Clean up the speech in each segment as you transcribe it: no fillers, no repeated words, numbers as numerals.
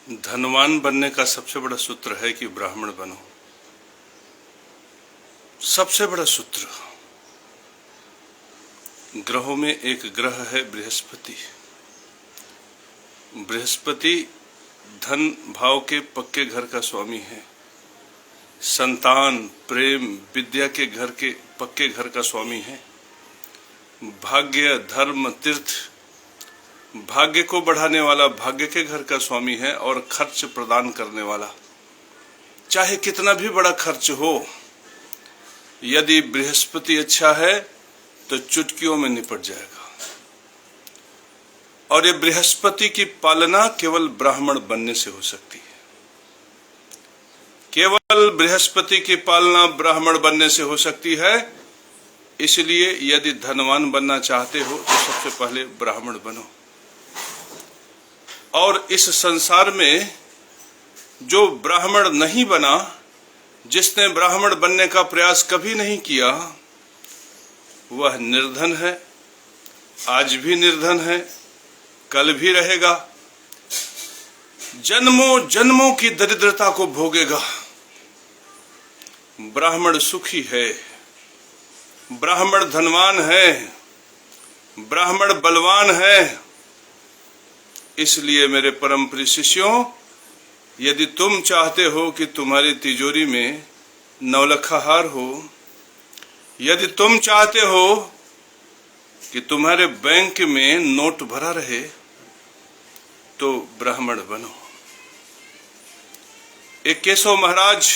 धनवान बनने का सबसे बड़ा सूत्र है कि ब्राह्मण बनो। सबसे बड़ा सूत्र। ग्रहों में एक ग्रह है बृहस्पति। बृहस्पति धन भाव के पक्के घर का स्वामी है। संतान, प्रेम, विद्या के घर के पक्के घर का स्वामी है। भाग्य, धर्म, तीर्थ, भाग्य को बढ़ाने वाला भाग्य के घर का स्वामी है और खर्च प्रदान करने वाला। चाहे कितना भी बड़ा खर्च हो, यदि बृहस्पति अच्छा है तो चुटकियों में निपट जाएगा। और ये बृहस्पति की पालना केवल ब्राह्मण बनने से हो सकती है। केवल बृहस्पति की पालना ब्राह्मण बनने से हो सकती है। इसलिए यदि धनवान बनना चाहते हो तो सबसे पहले ब्राह्मण बनो। और इस संसार में जो ब्राह्मण नहीं बना, जिसने ब्राह्मण बनने का प्रयास कभी नहीं किया, वह निर्धन है। आज भी निर्धन है, कल भी रहेगा। जन्मों जन्मों की दरिद्रता को भोगेगा। ब्राह्मण सुखी है, ब्राह्मण धनवान है, ब्राह्मण बलवान है। इसलिए मेरे परम प्रिय शिष्यों, यदि तुम चाहते हो कि तुम्हारी तिजोरी में नौलखा हार हो, यदि तुम चाहते हो कि तुम्हारे बैंक में नोट भरा रहे, तो ब्राह्मण बनो। एक केशव महाराज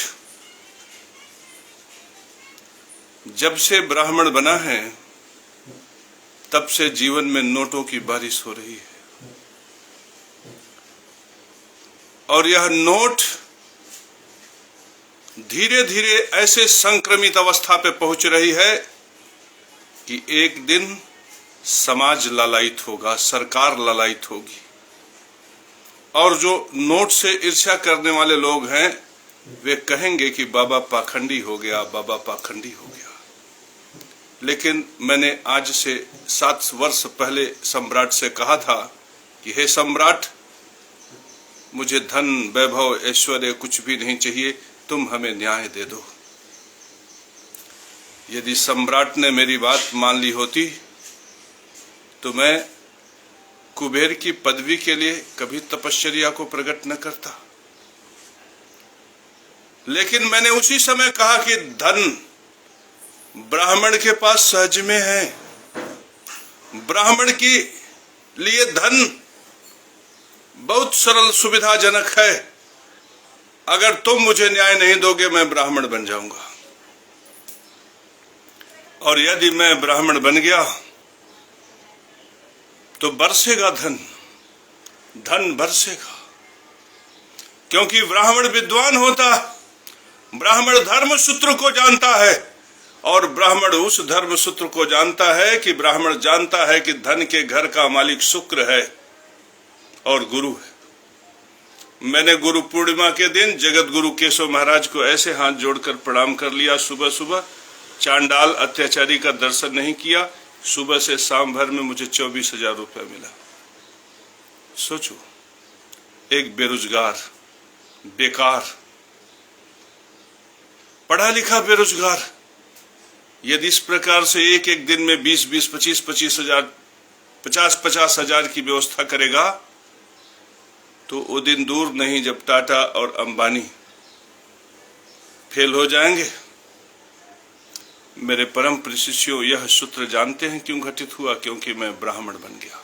जब से ब्राह्मण बना है, तब से जीवन में नोटों की बारिश हो रही है। और यह नोट धीरे धीरे ऐसे संक्रमित अवस्था पे पहुंच रही है कि एक दिन समाज लालायित होगा, सरकार लालायित होगी। और जो नोट से ईर्ष्या करने वाले लोग हैं, वे कहेंगे कि बाबा पाखंडी हो गया, बाबा पाखंडी हो गया। लेकिन मैंने आज से 7 वर्ष पहले सम्राट से कहा था कि हे सम्राट, मुझे धन, वैभव, ऐश्वर्य कुछ भी नहीं चाहिए, तुम हमें न्याय दे दो। यदि सम्राट ने मेरी बात मान ली होती तो मैं कुबेर की पदवी के लिए कभी तपश्चर्या को प्रकट न करता। लेकिन मैंने उसी समय कहा कि धन ब्राह्मण के पास सहज में है। ब्राह्मण के लिए धन बहुत सरल, सुविधाजनक है। अगर तुम मुझे न्याय नहीं दोगे, मैं ब्राह्मण बन जाऊंगा। और यदि मैं ब्राह्मण बन गया तो बरसेगा धन, धन बरसेगा। क्योंकि ब्राह्मण विद्वान होता, ब्राह्मण धर्म सूत्र को जानता है। और ब्राह्मण उस धर्म सूत्र को जानता है कि ब्राह्मण जानता है कि धन के घर का मालिक शुक्र है और गुरु है। मैंने गुरु पूर्णिमा के दिन जगत गुरु केशव महाराज को ऐसे हाथ जोड़कर प्रणाम कर लिया। सुबह सुबह चांडाल अत्याचारी का दर्शन नहीं किया। सुबह से शाम भर में मुझे 24,000 रुपया मिला। सोचो, एक बेरोजगार, बेकार, पढ़ा लिखा बेरोजगार यदि इस प्रकार से एक एक दिन में 20,000, 25,000, 50,000 की व्यवस्था करेगा, तो वो दिन दूर नहीं जब टाटा और अंबानी फेल हो जाएंगे। मेरे परम प्रिय शिष्यों, यह सूत्र जानते हैं क्यों घटित हुआ? क्योंकि मैं ब्राह्मण बन गया।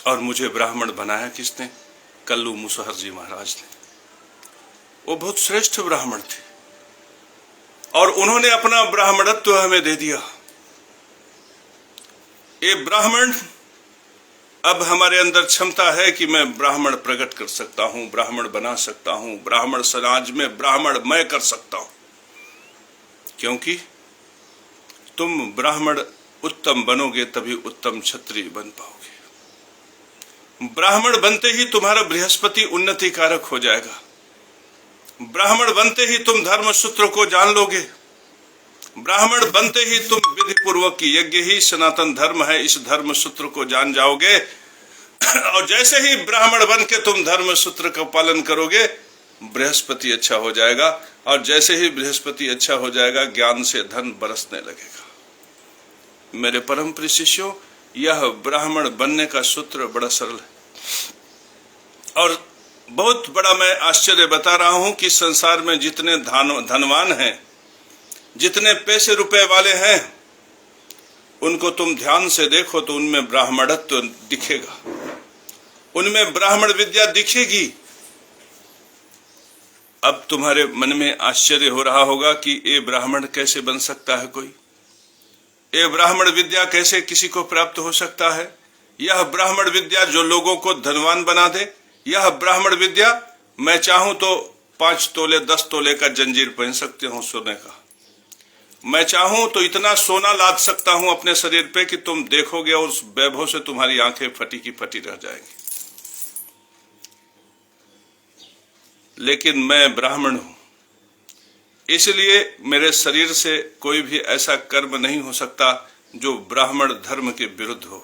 और मुझे ब्राह्मण बनाया किसने? कल्लू मुसहर जी महाराज ने। वो बहुत श्रेष्ठ ब्राह्मण थे और उन्होंने अपना ब्राह्मणत्व हमें दे दिया। ये ब्राह्मण, अब हमारे अंदर क्षमता है कि मैं ब्राह्मण प्रकट कर सकता हूं, ब्राह्मण बना सकता हूं, ब्राह्मण समाज में ब्राह्मण मैं कर सकता हूं। क्योंकि तुम ब्राह्मण उत्तम बनोगे तभी उत्तम क्षत्रिय बन पाओगे। ब्राह्मण बनते ही तुम्हारा बृहस्पति उन्नति कारक हो जाएगा। ब्राह्मण बनते ही तुम धर्म सूत्र को जान लोगे। ब्राह्मण बनते ही तुम विधि पूर्वक यज्ञ ही सनातन धर्म है, इस धर्म सूत्र को जान जाओगे। और जैसे ही ब्राह्मण बन के तुम धर्म सूत्र का पालन करोगे, बृहस्पति अच्छा हो जाएगा, और जैसे ही बृहस्पति अच्छा हो जाएगा, ज्ञान से धन बरसने लगेगा। मेरे परम प्रिय शिष्यों, यह ब्राह्मण बनने का सूत्र बड़ा सरल है। और बहुत बड़ा मैं आश्चर्य बता रहा हूं कि संसार में जितने धनवान हैं, जितने पैसे रुपए वाले हैं, उनको तुम ध्यान से देखो तो उनमें ब्राह्मणत्व दिखेगा, उनमें ब्राह्मण विद्या दिखेगी। अब तुम्हारे मन में आश्चर्य हो रहा होगा कि ये ब्राह्मण कैसे बन सकता है कोई, ये ब्राह्मण विद्या कैसे किसी को प्राप्त हो सकता है? यह ब्राह्मण विद्या जो लोगों को धनवान बना दे, यह ब्राह्मण विद्या मैं चाहूं तो 5 तोले 10 तोले का जंजीर पहन सकते हूं सोने का, मैं चाहूं तो इतना सोना लाद सकता हूं अपने शरीर पे कि तुम देखोगे और उस वैभव से तुम्हारी आंखें फटी की फटी रह जाएंगी। लेकिन मैं ब्राह्मण हूं, इसलिए मेरे शरीर से कोई भी ऐसा कर्म नहीं हो सकता जो ब्राह्मण धर्म के विरुद्ध हो।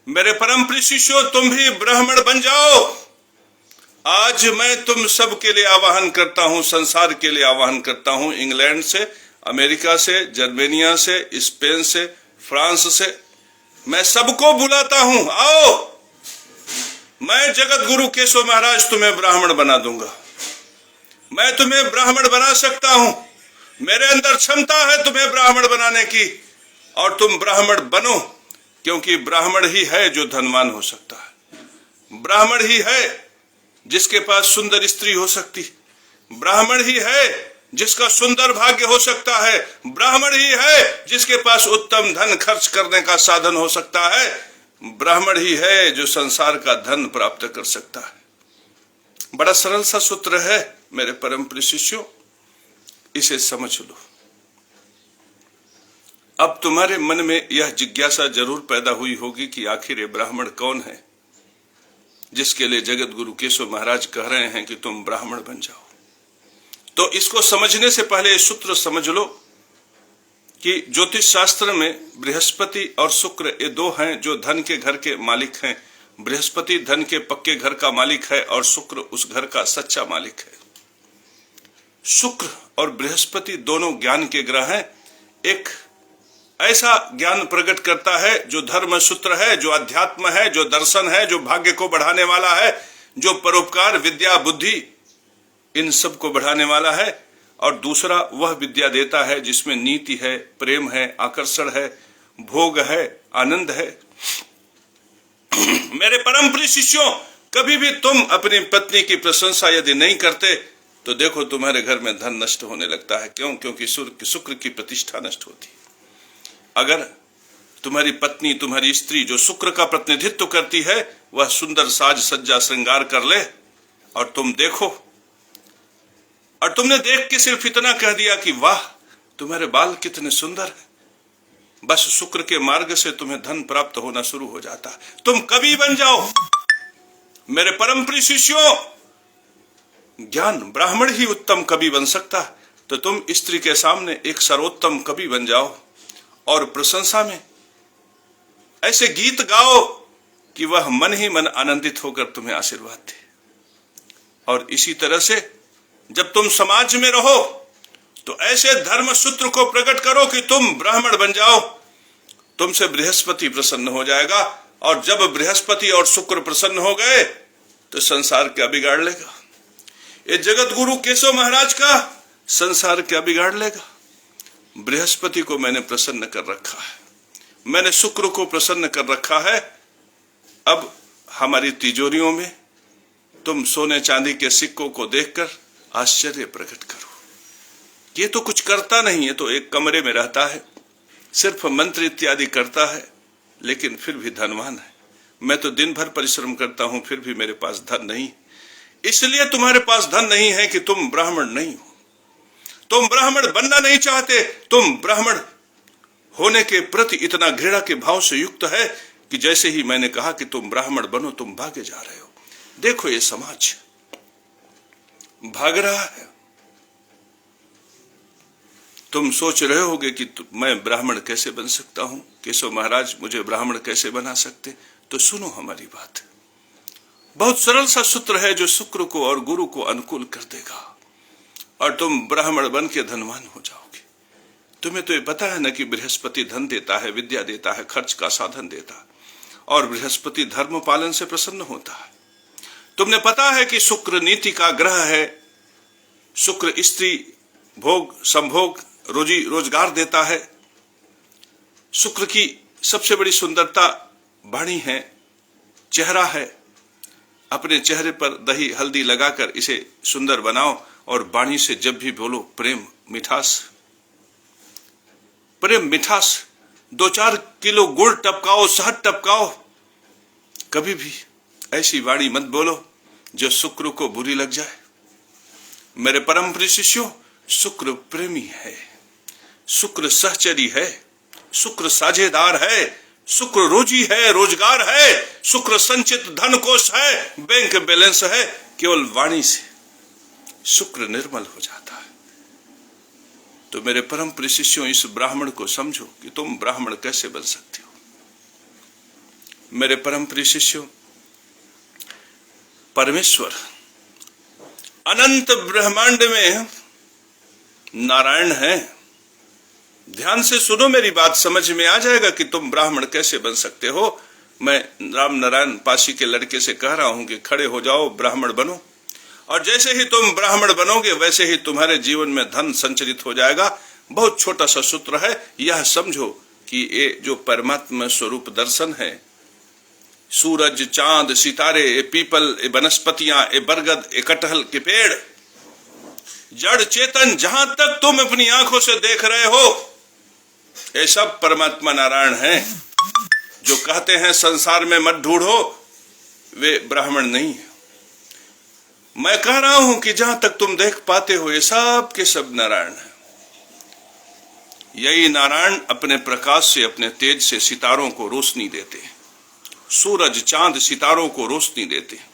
मेरे परम प्रिय शिष्यों, तुम भी ब्राह्मण बन जाओ। आज मैं तुम सब के लिए आह्वान करता हूं, संसार के लिए आह्वान करता हूं, इंग्लैंड से, अमेरिका से, जर्मनिया से, स्पेन से, फ्रांस से, मैं सबको बुलाता हूं, आओ, मैं जगत गुरु केशव महाराज तुम्हें ब्राह्मण बना दूंगा, मैं तुम्हें ब्राह्मण बना सकता हूं, मेरे अंदर क्षमता है तुम्हें ब्राह्मण बनाने की, और तुम ब्राह्मण बनो, क्योंकि ब्राह्मण ही है जो धनवान हो सकता है, ब्राह्मण ही है जिसके पास सुंदर स्त्री हो सकती, ब्राह्मण ही है जिसका सुंदर भाग्य हो सकता है, ब्राह्मण ही है जिसके पास उत्तम धन खर्च करने का साधन हो सकता है, ब्राह्मण ही है जो संसार का धन प्राप्त कर सकता है। बड़ा सरल सा सूत्र है मेरे परम प्रिय शिष्यों, इसे समझ लो। अब तुम्हारे मन में यह जिज्ञासा जरूर पैदा हुई होगी कि आखिर ये ब्राह्मण कौन है जिसके लिए जगत गुरु केशव महाराज कह रहे हैं कि तुम ब्राह्मण बन जाओ। तो इसको समझने से पहले ये सूत्र समझ लो कि ज्योतिष शास्त्र में बृहस्पति और शुक्र ये दो हैं जो धन के घर के मालिक हैं। बृहस्पति धन के पक्के घर का मालिक है और शुक्र उस घर का सच्चा मालिक है। शुक्र और बृहस्पति दोनों ज्ञान के ग्रह हैं। एक ऐसा ज्ञान प्रकट करता है जो धर्म सूत्र है, जो अध्यात्म है, जो दर्शन है, जो भाग्य को बढ़ाने वाला है, जो परोपकार, विद्या, बुद्धि, इन सब को बढ़ाने वाला है। और दूसरा वह विद्या देता है जिसमें नीति है, प्रेम है, आकर्षण है, भोग है, आनंद है। मेरे परम प्रिय शिष्यों, कभी भी तुम अपनी पत्नी की प्रशंसा यदि नहीं करते तो देखो तुम्हारे घर में धन नष्ट होने लगता है। क्यों? क्योंकि शुक्र की प्रतिष्ठा नष्ट होती है। अगर तुम्हारी पत्नी, तुम्हारी स्त्री जो शुक्र का प्रतिनिधित्व करती है, वह सुंदर साज सज्जा श्रृंगार कर ले और तुम देखो, और तुमने देख के सिर्फ इतना कह दिया कि वाह तुम्हारे बाल कितने सुंदर हैं, बस शुक्र के मार्ग से तुम्हें धन प्राप्त होना शुरू हो जाता है। तुम कवि बन जाओ। मेरे परम प्रिय शिष्यों, ज्ञान ब्राह्मण ही उत्तम कवि बन सकता है, तो तुम स्त्री के सामने एक सर्वोत्तम कवि बन जाओ और प्रशंसा में ऐसे गीत गाओ कि वह मन ही मन आनंदित होकर तुम्हें आशीर्वाद दे। और इसी तरह से जब तुम समाज में रहो तो ऐसे धर्म सूत्र को प्रकट करो कि तुम ब्राह्मण बन जाओ, तुमसे बृहस्पति प्रसन्न हो जाएगा। और जब बृहस्पति और शुक्र प्रसन्न हो गए तो संसार क्या बिगाड़ लेगा? ये जगत गुरु केशव महाराज का संसार क्या बिगाड़ लेगा? बृहस्पति को मैंने प्रसन्न कर रखा है, मैंने शुक्र को प्रसन्न कर रखा है। अब हमारी तिजोरियों में तुम सोने चांदी के सिक्कों को देखकर आश्चर्य प्रकट करो। ये तो कुछ करता नहीं है, तो एक कमरे में रहता है, सिर्फ मंत्र इत्यादि करता है, लेकिन फिर भी धनवान है। मैं तो दिन भर परिश्रम करता हूं, फिर भी मेरे पास धन नहीं। इसलिए तुम्हारे पास धन नहीं है कि तुम ब्राह्मण नहीं हो, तुम ब्राह्मण बनना नहीं चाहते, तुम ब्राह्मण होने के प्रति इतना घृणा के भाव से युक्त है कि जैसे ही मैंने कहा कि तुम ब्राह्मण बनो, तुम भागे जा रहे हो। देखो ये समाज भाग रहा है। तुम सोच रहे होगे कि मैं ब्राह्मण कैसे बन सकता हूं, केशव महाराज मुझे ब्राह्मण कैसे बना सकते? तो सुनो हमारी बात। बहुत सरल सा सूत्र है जो शुक्र को और गुरु को अनुकूल कर देगा और तुम ब्राह्मण बन के धनवान हो जाओगे। तुम्हें तो ये पता है ना कि बृहस्पति धन देता है, विद्या देता है, खर्च का साधन देता है, और बृहस्पति धर्म पालन से प्रसन्न होता है। तुमने पता है कि शुक्र नीति का ग्रह है। शुक्र स्त्री भोग संभोग रोजी रोजगार देता है। शुक्र की सबसे बड़ी सुंदरता वाणी है, चेहरा है। अपने चेहरे पर दही हल्दी लगाकर इसे सुंदर बनाओ और वाणी से जब भी बोलो प्रेम मिठास, प्रेम मिठास। 2-4 किलो गुड़ टपकाओ, शहद टपकाओ, कभी भी ऐसी वाणी मत बोलो जो शुक्र को बुरी लग जाए। मेरे परम प्रिय शिष्यों, शुक्र प्रेमी है, शुक्र सहचरी है, शुक्र साझेदार है, शुक्र रोजी है, रोजगार है, शुक्र संचित धन कोष है, बैंक बैलेंस है। केवल वाणी से शुक्र निर्मल हो जाता है। तो मेरे परम प्रिय शिष्यों, इस ब्राह्मण को समझो कि तुम ब्राह्मण कैसे बन सकते हो। मेरे परम प्रिय शिष्यों, परमेश्वर अनंत ब्रह्मांड में नारायण है। ध्यान से सुनो मेरी बात, समझ में आ जाएगा कि तुम ब्राह्मण कैसे बन सकते हो। मैं राम नारायण पासी के लड़के से कह रहा हूं कि खड़े हो जाओ, ब्राह्मण बनो, और जैसे ही तुम ब्राह्मण बनोगे वैसे ही तुम्हारे जीवन में धन संचरित हो जाएगा। बहुत छोटा सा सूत्र है, यह समझो कि ये जो परमात्मा स्वरूप दर्शन है, सूरज चांद सितारे, ये पीपल, ये वनस्पतियां, ये बरगद, ये कटहल के पेड़, जड़ चेतन, जहां तक तुम अपनी आंखों से देख रहे हो, ये सब परमात्मा नारायण हैं। जो कहते हैं संसार में मत ढूंढो, वे ब्राह्मण नहीं है। मैं कह रहा हूं कि जहां तक तुम देख पाते हो ये सब के सब नारायण है। यही नारायण अपने प्रकाश से, अपने तेज से सितारों को रोशनी देते हैं। सूरज चांद सितारों को रोशनी देते हैं,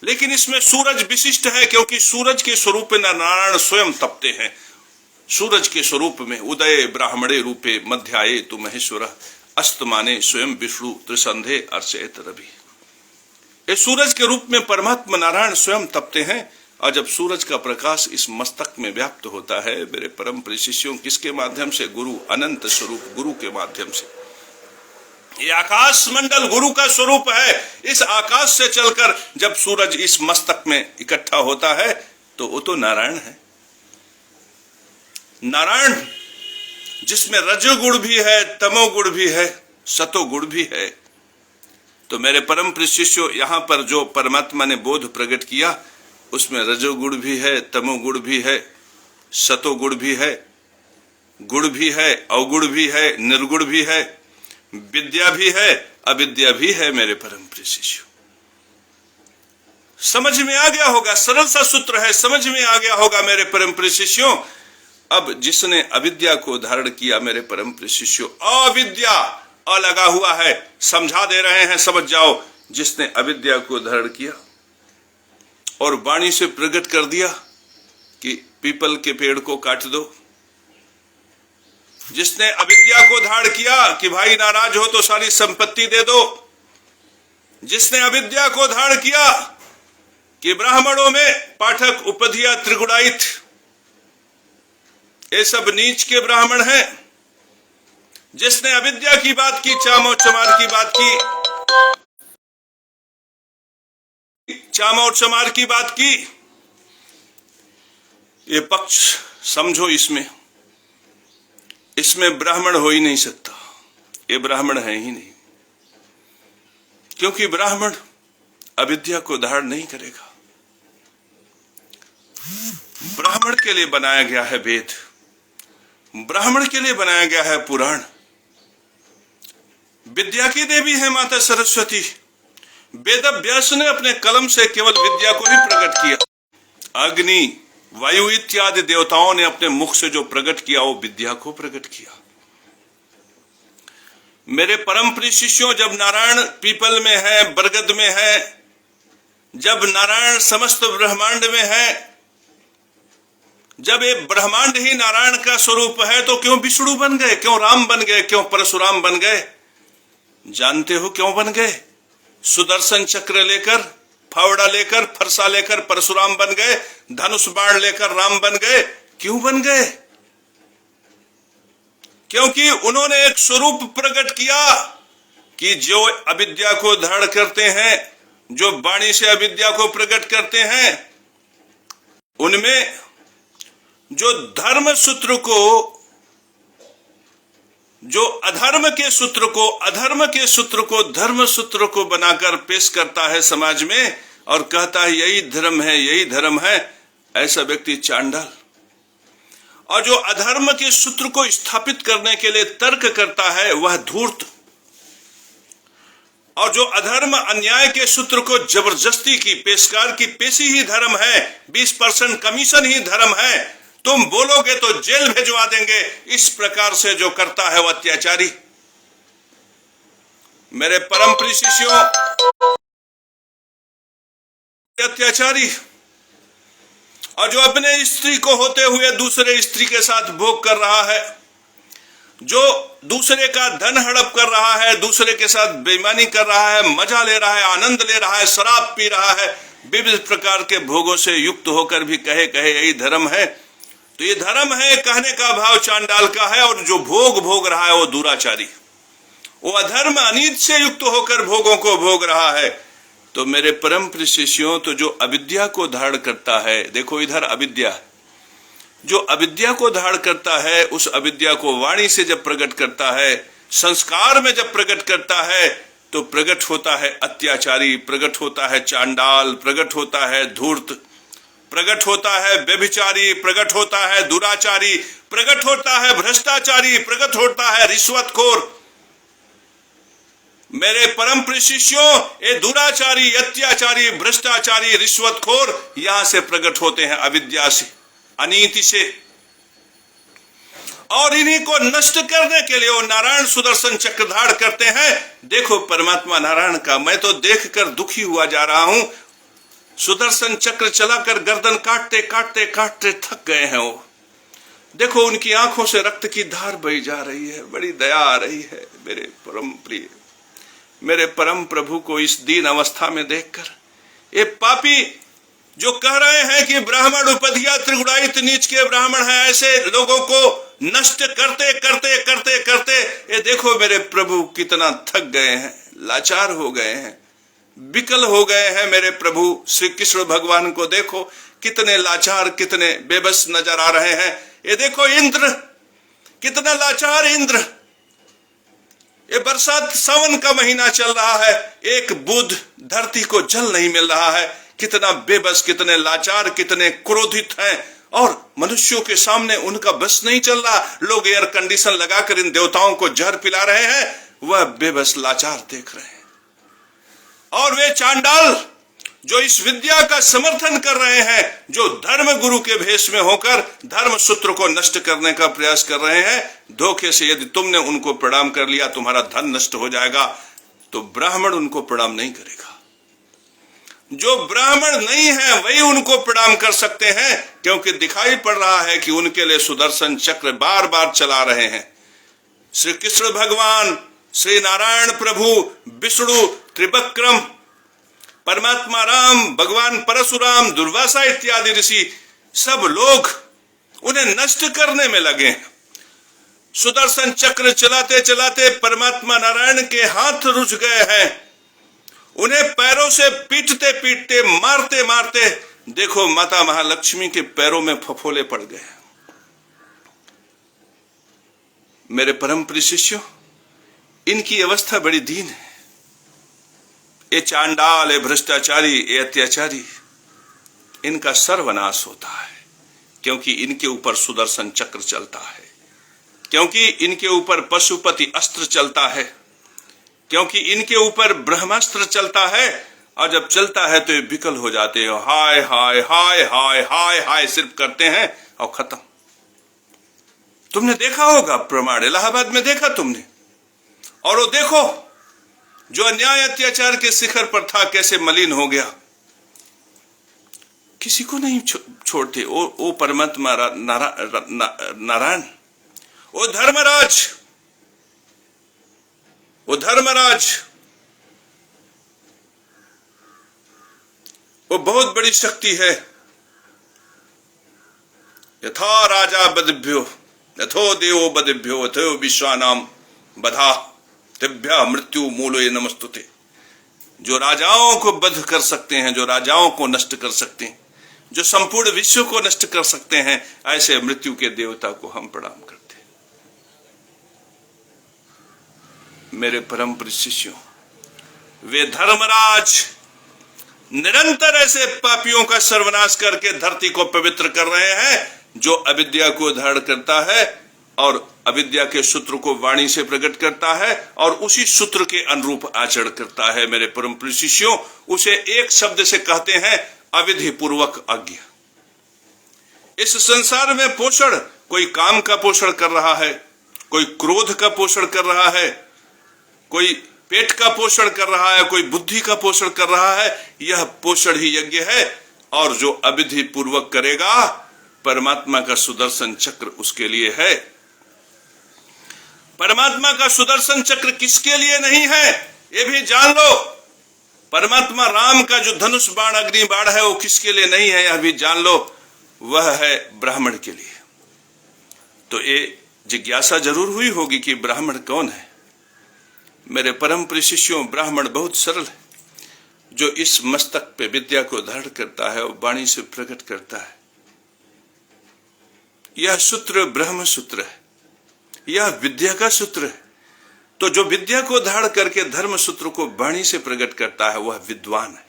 लेकिन इसमें सूरज विशिष्ट है, क्योंकि सूरज के स्वरूप में नारायण स्वयं तपते हैं। सूरज के स्वरूप में उदय ब्राह्मणे रूपे मध्याये तु महेश्वर अस्तमाने स्वयं विष्णु त्रिसंधे अर्चयत रवि। ये सूरज के रूप में परमात्मा नारायण स्वयं तपते हैं। और जब सूरज का प्रकाश इस मस्तक में व्याप्त होता है, मेरे परम प्रिय शिष्यों, किसके माध्यम से? गुरु, अनंत स्वरूप गुरु के माध्यम से। ये आकाश मंडल गुरु का स्वरूप है। इस आकाश से चलकर जब सूरज इस मस्तक में इकट्ठा होता है तो वो तो नारायण है। नारायण जिसमें रजोगुण भी है, तमोगुण भी है, सतोगुण भी है। तो मेरे परम प्रिय शिष्यों, यहां पर जो परमात्मा ने बोध प्रकट किया उसमें रजोगुण भी है, तमोगुण भी है, सतोगुण भी है, गुण भी है, अवगुण भी है, निर्गुण भी है, विद्या भी है, अविद्या भी है। मेरे परम प्रिय शिष्यों, समझ में आ गया होगा, सरल सा सूत्र है, समझ में आ गया होगा मेरे परम प्रिय शिष्यों। अब जिसने अविद्या को धारण किया, मेरे परम प्रिय शिष्यों, अविद्या अ लगा हुआ है, समझा दे रहे हैं, समझ जाओ। जिसने अविद्या को धारण किया और वाणी से प्रकट कर दिया कि पीपल के पेड़ को काट दो, जिसने अविद्या को धारण किया कि भाई नाराज हो तो सारी संपत्ति दे दो, जिसने अविद्या को धारण किया कि ब्राह्मणों में पाठक उपधिया त्रिगुणायित, ये सब नीच के ब्राह्मण हैं, जिसने अविद्या की बात की, चामो चमार की बात की, चामो चमार की बात की, ये पक्ष समझो। इसमें ब्राह्मण हो ही नहीं सकता, ये ब्राह्मण है ही नहीं, क्योंकि ब्राह्मण अविद्या को धारण नहीं करेगा। ब्राह्मण के लिए बनाया गया है वेद, ब्राह्मण के लिए बनाया गया है पुराण। विद्या की देवी है माता सरस्वती। वेद व्यास ने अपने कलम से केवल विद्या को ही प्रकट किया। अग्नि, वायु इत्यादि देवताओं ने अपने मुख से जो प्रकट किया वो विद्या को प्रकट किया। मेरे परम प्रिय शिष्यों, जब नारायण पीपल में है, बरगद में है, जब नारायण समस्त ब्रह्मांड में है, जब ये ब्रह्मांड ही नारायण का स्वरूप है, तो क्यों विष्णु बन गए, क्यों राम बन गए, क्यों परशुराम बन गए? जानते हो क्यों बन गए? सुदर्शन चक्र लेकर, फावड़ा लेकर, फरसा लेकर परशुराम बन गए, धनुष बाण लेकर राम बन गए। क्यों बन गए? क्योंकि उन्होंने एक स्वरूप प्रकट किया कि जो अविद्या को धारण करते हैं, जो वाणी से अविद्या को प्रकट करते हैं, उनमें जो धर्म सूत्र को, जो अधर्म के सूत्र को, अधर्म के सूत्र को धर्म सूत्र को बनाकर पेश करता है समाज में और कहता है यही धर्म है, यही धर्म है, ऐसा व्यक्ति चांडाल। और जो अधर्म के सूत्र को स्थापित करने के लिए तर्क करता है वह धूर्त। और जो अधर्म अन्याय के सूत्र को जबरदस्ती की पेशकार की पेशी ही धर्म है, 20% कमीशन ही धर्म है, तुम बोलोगे तो जेल भेजवा देंगे, इस प्रकार से जो करता है वह अत्याचारी। मेरे परम प्रिय शिष्यों, अत्याचारी। और जो अपने स्त्री को होते हुए दूसरे स्त्री के साथ भोग कर रहा है, जो दूसरे का धन हड़प कर रहा है, दूसरे के साथ बेईमानी कर रहा है, मजा ले रहा है, आनंद ले रहा है, शराब पी रहा है, विविध प्रकार के भोगों से युक्त होकर भी कहे यही धर्म है, तो ये धर्म है कहने का भाव चांडाल का है। और जो भोग रहा है वो दुराचारी, वो अधर्म अनीत से युक्त होकर भोगों को भोग रहा है। तो मेरे परम प्रिय शिष्यों, तो जो अविद्या को धारण करता है, देखो इधर अविद्या, जो अविद्या को धारण करता है, उस अविद्या को वाणी से जब प्रकट करता है, संस्कार में जब प्रकट करता है, तो प्रकट होता है अत्याचारी, प्रकट होता है चांडाल, प्रकट होता है धूर्त, प्रकट होता है व्यभिचारी, प्रकट होता है दुराचारी, प्रकट होता है भ्रष्टाचारी, प्रकट होता है रिश्वतखोर। मेरे परम प्रिय शिष्यों, ये दुराचारी, अत्याचारी, भ्रष्टाचारी, रिश्वतखोर यहां से प्रकट होते हैं, अविद्या से, अनीति से। और इन्हीं को नष्ट करने के लिए वो नारायण सुदर्शन चक्र धारण करते हैं। देखो परमात्मा नारायण का मैं तो देखकर दुखी हुआ जा रहा हूं। सुदर्शन चक्र चलाकर गर्दन काटते काटते काटते थक गए हैं वो। देखो उनकी आंखों से रक्त की धार बही जा रही है, बड़ी दया आ रही है। मेरे परम प्रिय, मेरे परम प्रभु को इस दीन अवस्था में देखकर ये पापी जो कह रहे हैं कि ब्राह्मण उपधिया त्रिगुणायित नीच के ब्राह्मण हैं, ऐसे लोगों को नष्ट करते करते करते करते ये देखो मेरे प्रभु कितना थक गए हैं, लाचार हो गए हैं, विकल हो गए हैं। मेरे प्रभु श्री कृष्ण भगवान को देखो कितने लाचार, कितने बेबस नजर आ रहे हैं। ये देखो इंद्र कितना लाचार, इंद्र, ये बरसात सावन का महीना चल रहा है, एक बूंद धरती को जल नहीं मिल रहा है, कितना बेबस, कितने लाचार, कितने क्रोधित हैं। और मनुष्यों के सामने उनका बस नहीं चल रहा, लोग एयर कंडीशन लगाकर इन देवताओं को जहर पिला रहे हैं, वह बेबस लाचार देख रहे हैं। और वे चांडाल जो इस विद्या का समर्थन कर रहे हैं, जो धर्म गुरु के भेष में होकर धर्म सूत्र को नष्ट करने का प्रयास कर रहे हैं, धोखे से यदि तुमने उनको प्रणाम कर लिया तुम्हारा धन नष्ट हो जाएगा, तो ब्राह्मण उनको प्रणाम नहीं करेगा। जो ब्राह्मण नहीं है वही उनको प्रणाम कर सकते हैं, क्योंकि दिखाई पड़ रहा है कि उनके लिए सुदर्शन चक्र बार बार चला रहे हैं। श्री कृष्ण भगवान, श्री नारायण प्रभु, विष्णु, त्रिविक्रम, परमात्मा राम, भगवान परशुराम, दुर्वासा इत्यादि ऋषि, सब लोग उन्हें नष्ट करने में लगे। सुदर्शन चक्र चलाते चलाते परमात्मा नारायण के हाथ रुझ गए हैं, उन्हें पैरों से पीटते पीटते, मारते मारते देखो माता महालक्ष्मी के पैरों में फफोले पड़ गए। मेरे परम प्रिय शिष्यों, इनकी अवस्था बड़ी दीन है। ये चांडाल, ये भ्रष्टाचारी, ये अत्याचारी, इनका सर्वनाश होता है, क्योंकि इनके ऊपर सुदर्शन चक्र चलता है, क्योंकि इनके ऊपर पशुपति अस्त्र चलता है, क्योंकि इनके ऊपर ब्रह्मास्त्र चलता है। और जब चलता है तो ये विकल हो जाते हैं, हाय हाय हाय हाय हाय हाय सिर्फ करते हैं और खत्म। तुमने देखा होगा प्रमाण, इलाहाबाद में देखा तुमने। और वो देखो जो अन्याय अत्याचार के शिखर पर था कैसे मलिन हो गया, किसी को नहीं छोड़ते। वो परमात्मा नारायण, वो धर्मराज, वो धर्मराज वो बहुत बड़ी शक्ति है। यथा राजा बदिभ्यो यथो देवो बदिभ्यो यथो विश्वानाम बधा तिभ्या मृत्यु मूलोए नमस्तुते। जो राजाओं को बध कर सकते हैं, जो राजाओं को नष्ट कर सकते हैं, जो संपूर्ण विश्व को नष्ट कर सकते हैं, ऐसे मृत्यु के देवता को हम प्रणाम करते हैं। मेरे परम प्रिय शिष्यों, वे धर्मराज निरंतर ऐसे पापियों का सर्वनाश करके धरती को पवित्र कर रहे हैं जो अविद्या को धारण करता है और अविद्या के सूत्र को वाणी से प्रकट करता है और उसी सूत्र के अनुरूप आचरण करता है। मेरे परम प्रिय शिष्यों, उसे एक शब्द से कहते हैं अविधि पूर्वक आज्ञा। इस संसार में पोषण, कोई काम का पोषण कर रहा है, कोई क्रोध का पोषण कर रहा है, कोई पेट का पोषण कर रहा है, कोई बुद्धि का पोषण कर रहा है। यह पोषण ही यज्ञ है। और जो अविधि पूर्वक करेगा, परमात्मा का सुदर्शन चक्र उसके लिए है। परमात्मा का सुदर्शन चक्र किसके लिए नहीं है, ये भी जान लो। परमात्मा राम का जो धनुष बाण अग्नि बाण है वो किसके लिए नहीं है, यह भी जान लो। वह है ब्राह्मण के लिए। तो ये जिज्ञासा जरूर हुई होगी कि ब्राह्मण कौन है। मेरे परम प्रिय शिष्यों, ब्राह्मण बहुत सरल है। जो इस मस्तक पे विद्या को धारण करता है और वाणी से प्रकट करता है। यह सूत्र ब्रह्म सूत्र है, यह विद्या का सूत्र है। तो जो विद्या को धारण करके धर्म सूत्र को वाणी से प्रकट करता है, वह विद्वान है।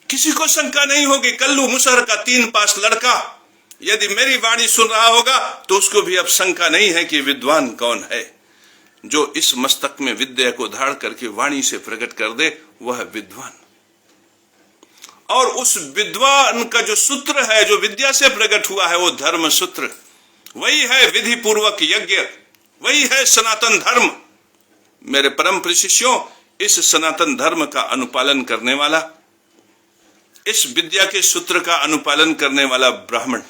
किसी को शंका नहीं होगी। कल्लू मुसहर का 3 पास लड़का यदि मेरी वाणी सुन रहा होगा तो उसको भी अब शंका नहीं है कि विद्वान कौन है। जो इस मस्तक में विद्या को धारण करके वाणी से प्रकट कर दे, वह विद्वान। और उस विद्वान का जो सूत्र है, जो विद्या से प्रकट हुआ है, वो धर्म सूत्र, वही है विधि पूर्वक यज्ञ, वही है सनातन धर्म। मेरे परम प्रिय शिष्यों, इस सनातन धर्म का अनुपालन करने वाला, इस विद्या के सूत्र का अनुपालन करने वाला ब्राह्मण।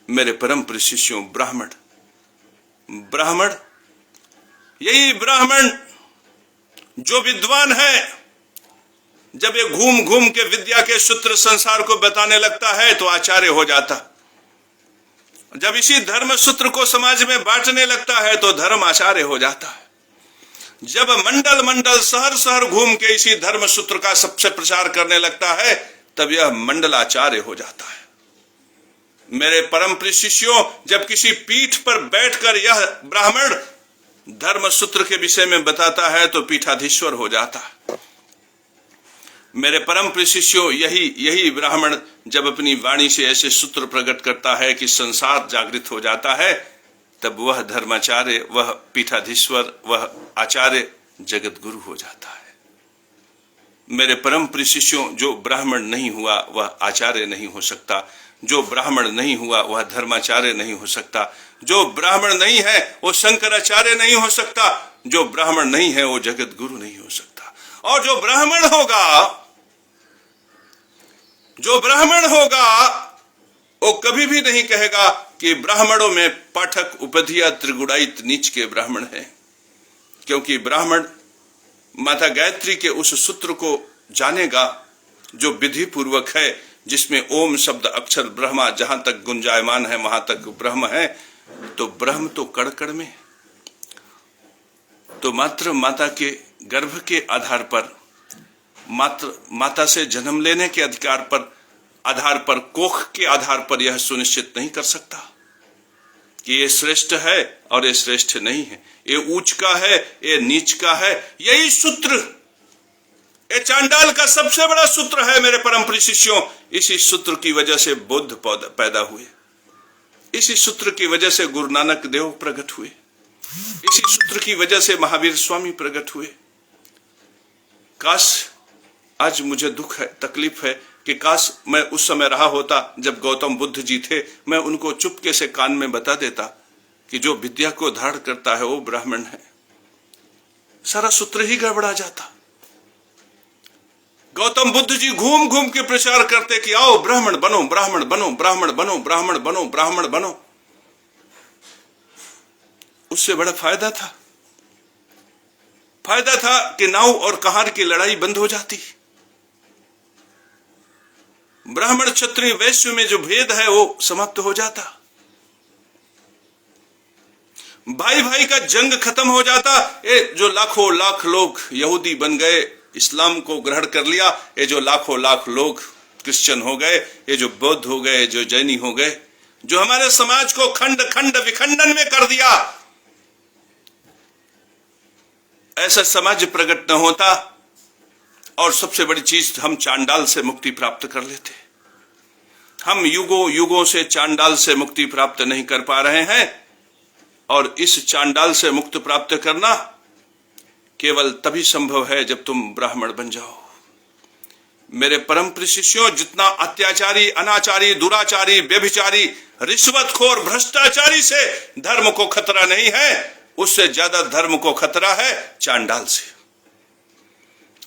मेरे परम प्रिय शिष्यों, ब्राह्मण यही ब्राह्मण जो विद्वान है, जब ये घूम घूम के विद्या के सूत्र संसार को बताने लगता है तो आचार्य हो जाता। जब इसी धर्म सूत्र को समाज में बांटने लगता है तो धर्म आचार्य हो जाता है। जब मंडल मंडल शहर शहर घूम के इसी धर्म सूत्र का सबसे प्रचार करने लगता है, तब यह मंडलाचार्य हो जाता है। मेरे परम प्रिय शिष्यों, जब किसी पीठ पर बैठकर यह ब्राह्मण धर्म सूत्र के विषय में बताता है तो पीठाधीश्वर हो जाता है। मेरे परम प्रिय शिष्यों, यही ब्राह्मण जब अपनी वाणी से ऐसे सूत्र प्रकट करता है कि संसार जागृत हो जाता है, तब वह धर्माचार्य, वह पीठाधीश्वर, वह आचार्य जगत गुरु हो जाता है। मेरे परम प्रिय शिष्यों, जो ब्राह्मण नहीं हुआ वह आचार्य नहीं हो सकता। जो ब्राह्मण नहीं हुआ वह धर्माचार्य नहीं हो सकता। जो ब्राह्मण नहीं है वो शंकराचार्य नहीं हो सकता। जो ब्राह्मण नहीं है वो जगत गुरु नहीं हो सकता। और जो ब्राह्मण होगा वो कभी भी नहीं कहेगा कि ब्राह्मणों में पाठक, उपधिया, त्रिगुणायित नीच के ब्राह्मण हैं। क्योंकि ब्राह्मण माता गायत्री के उस सूत्र को जानेगा जो विधि पूर्वक है, जिसमें ओम शब्द अक्षर ब्रह्मा जहां तक गुंजायमान है वहां तक ब्रह्म है। तो ब्रह्म तो कण कण में, तो मात्र माता के गर्भ के आधार पर, मात्र माता से जन्म लेने के आधार पर, कोख के आधार पर यह सुनिश्चित नहीं कर सकता कि ये श्रेष्ठ है और ये श्रेष्ठ नहीं है, ये ऊंच का है, ये नीच का है। यही सूत्र, ये चांडाल का सबसे बड़ा सूत्र है मेरे परम प्रिय शिष्यों। इसी सूत्र की वजह से बुद्ध पैदा हुए, इसी सूत्र की वजह से गुरु नानक देव प्रकट हुए, इसी सूत्र की वजह से महावीर स्वामी प्रकट हुए। काश, आज मुझे दुख है, तकलीफ है कि काश मैं उस समय रहा होता जब गौतम बुद्ध जी थे। मैं उनको चुपके से कान में बता देता कि जो विद्या को धारण करता है वो ब्राह्मण है। सारा सूत्र ही गड़बड़ा जाता। गौतम बुद्ध जी घूम घूम के प्रचार करते कि आओ ब्राह्मण बनो, ब्राह्मण बनो, ब्राह्मण बनो, ब्राह्मण बनो, ब्राह्मण बनो। उससे बड़ा फायदा था कि नाव और कहार की लड़ाई बंद हो जाती। ब्राह्मण क्षत्रिय वैश्य में जो भेद है वो समाप्त हो जाता, भाई भाई का जंग खत्म हो जाता। ये जो लाखों लाख लोग यहूदी बन गए, इस्लाम को ग्रहण कर लिया, ये जो लाखों लाख लोग क्रिश्चियन हो गए, ये जो बौद्ध हो गए, जो जैनी हो गए, जो हमारे समाज को खंड खंड विखंडन में कर दिया, ऐसा समाज प्रकट न होता। और सबसे बड़ी चीज, हम चांडाल से मुक्ति प्राप्त कर लेते। हम युगों युगों से चांडाल से मुक्ति प्राप्त नहीं कर पा रहे हैं, और इस चांडाल से मुक्त प्राप्त करना केवल तभी संभव है जब तुम ब्राह्मण बन जाओ। मेरे परम प्रिय शिष्यों, जितना अत्याचारी, अनाचारी, दुराचारी, व्यभिचारी, रिश्वतखोर, भ्रष्टाचारी से धर्म को खतरा नहीं है, उससे ज्यादा धर्म को खतरा है चांडाल से।